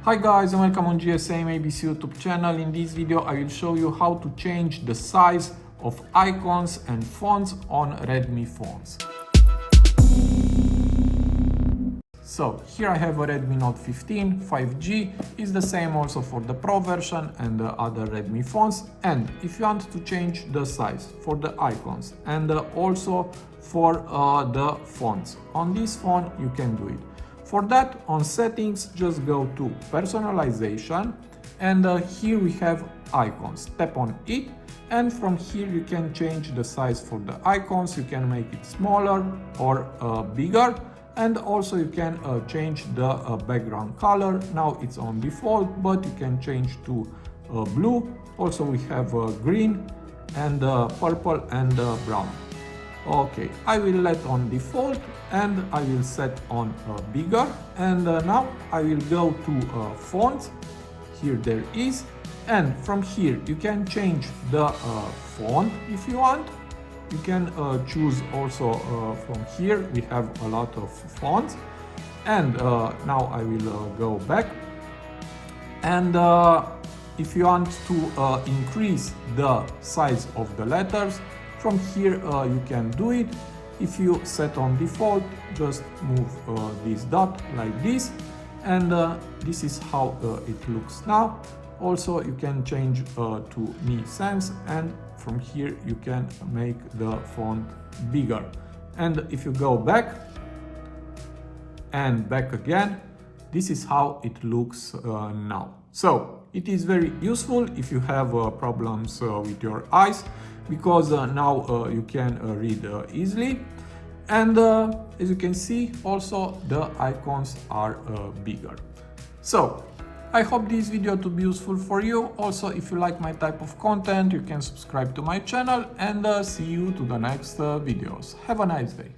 Hi guys and welcome on GSM-ABC YouTube channel. In this video I will show you how to change the size of icons and fonts on Redmi phones. So here I have a Redmi Note 15 5G, is the same also for the Pro version and the other Redmi phones. And if you want to change the size for the icons and also for the fonts on this phone, you can do it. For that, on settings, just go to personalization and here we have icons. Tap on it and from here you can change the size for the icons. You can make it smaller or bigger, and also you can change the background color. Now it's on default, but you can change to blue. Also we have green and purple and brown. Okay, I will let on default and I will set on bigger, and now I will go to fonts. Here there is, and from here you can change the font if you want. You can choose also from here, we have a lot of fonts. And now I will go back, and if you want to increase the size of the letters, from here you can do it. If you set on default, just move this dot like this, and this is how it looks now. Also you can change to Mi Sans, and from here you can make the font bigger. And if you go back and back again, this is how it looks now. So it is very useful if you have problems with your eyes, because now you can read easily. And as you can see, also the icons are bigger. So I hope this video to be useful for you. Also, if you like my type of content, you can subscribe to my channel, and see you to the next videos. Have a nice day.